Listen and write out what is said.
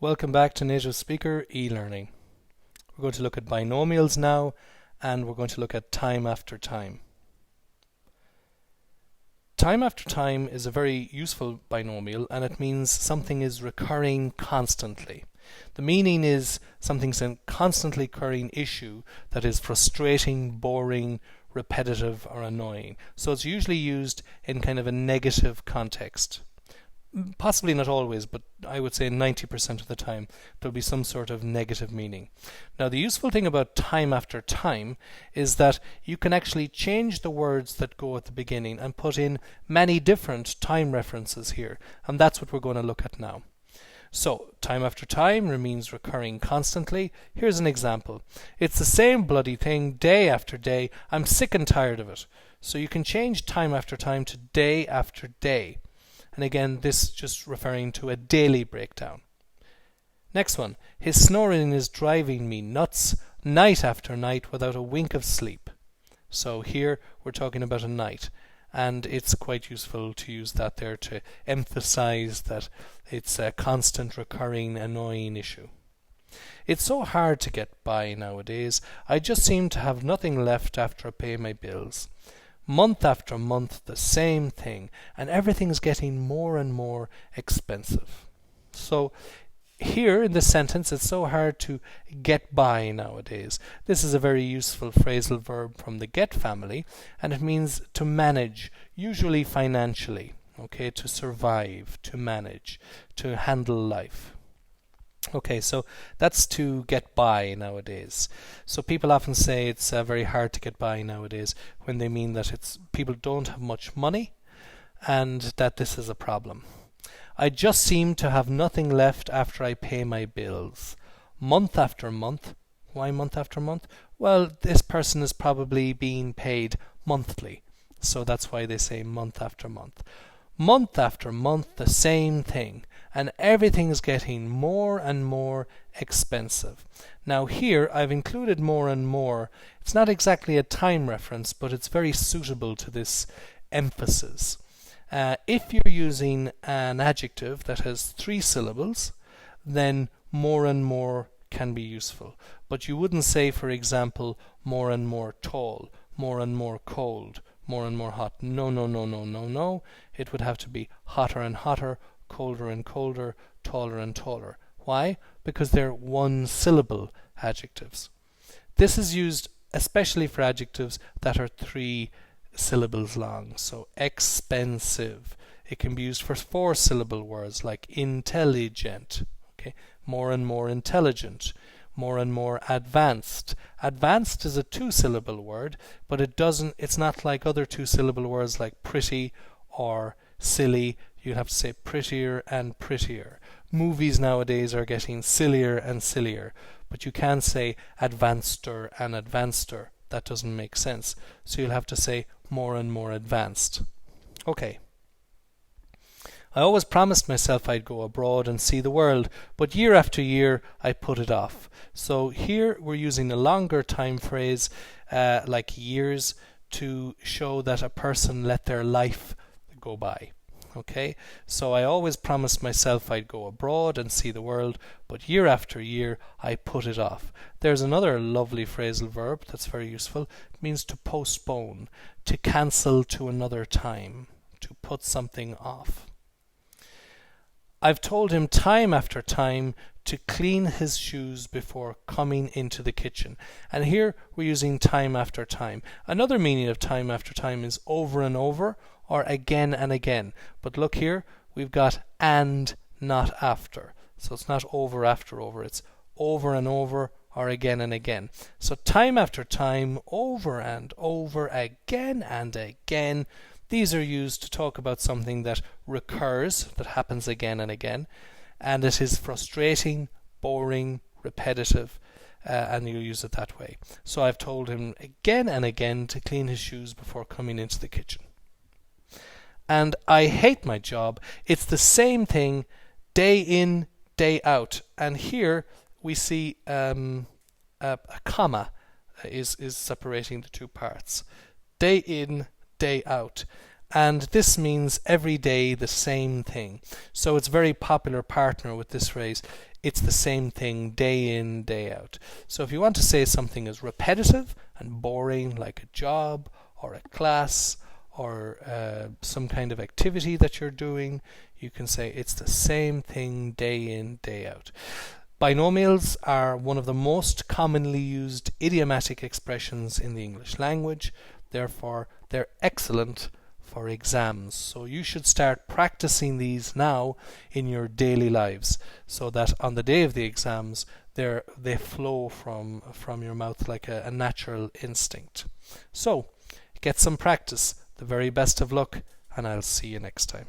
Welcome back to Native Speaker e-learning. We're going to look at binomials now, and we're going to look at time after time. Time after time is a very useful binomial, and it means something is recurring constantly. The meaning is something's a constantly occurring issue that is frustrating, boring, repetitive, or annoying. So it's usually used in kind of a negative context. Possibly not always, but I would say 90% of the time there'll be some sort of negative meaning. Now, the useful thing about time after time is that you can actually change the words that go at the beginning and put in many different time references here, and that's what we're going to look at now. So, time after time means recurring constantly. Here's an example. It's the same bloody thing day after day. I'm sick and tired of it. So you can change time after time to day after day. And again, this just referring to a daily breakdown. Next one. His snoring is driving me nuts night after night without a wink of sleep. So here we're talking about a night. And it's quite useful to use that there to emphasize that it's a constant, recurring, annoying issue. It's so hard to get by nowadays. I just seem to have nothing left after I pay my bills. Month after month, the same thing, and everything's getting more and more expensive. So here in this sentence, it's so hard to get by nowadays. This is a very useful phrasal verb from the get family, and it means to manage, usually financially, okay, to survive, to manage, to handle life. Okay, so that's to get by nowadays. So people often say it's very hard to get by nowadays when they mean that it's people don't have much money and that this is a problem. I just seem to have nothing left after I pay my bills. Month after month. Why month after month? Well, this person is probably being paid monthly. So that's why they say month after month. Month after month, the same thing, and everything's getting more and more expensive. Now here I've included more and more. It's not exactly a time reference, but it's very suitable to this emphasis. If you're using an adjective that has 3 syllables, then more and more can be useful. But you wouldn't say, for example, more and more tall, more and more cold, more and more hot. No, no, no, no, no, no. It would have to be hotter and hotter, colder and colder, taller and taller. Why? Because they're 1 syllable adjectives. This is used especially for adjectives that are 3 syllables long. So expensive. It can be used for 4 syllable words like intelligent. Okay, more and more intelligent. More and more advanced. Advanced is a 2 syllable word, but it's not like other 2 syllable words like pretty or silly. You have to say prettier and prettier. Movies nowadays are getting sillier and sillier, but you can't say advanceder and advanceder. That doesn't make sense. So you'll have to say more and more advanced. Okay. I always promised myself I'd go abroad and see the world, but year after year I put it off. So here we're using a longer time phrase, like years, to show that a person let their life go by. Okay, so I always promised myself I'd go abroad and see the world, but year after year I put it off. There's another lovely phrasal verb that's very useful. It means to postpone, to cancel to another time, to put something off. I've told him time after time to clean his shoes before coming into the kitchen. And here we're using time after time. Another meaning of time after time is over and over or again and again. But look here, we've got and, not after. So it's not over after over, it's over and over or again and again. So time after time, over and over, again and again. These are used to talk about something that recurs, that happens again and again, and it is frustrating, boring, repetitive, and you use it that way. So I've told him again and again to clean his shoes before coming into the kitchen. And I hate my job. It's the same thing day in, day out. And here we see a comma is separating the 2 parts. Day in, day out. And this means every day the same thing. So it's a very popular partner with this phrase. it's the same thing day in, day out. So if you want to say something is repetitive and boring, like a job or a class or some kind of activity that you're doing, you can say it's the same thing day in, day out. Binomials are one of the most commonly used idiomatic expressions in the English language. Therefore, they're excellent for exams. So you should start practicing these now in your daily lives, so that on the day of the exams they flow from your mouth like a natural instinct. So get some practice. The very best of luck, and I'll see you next time.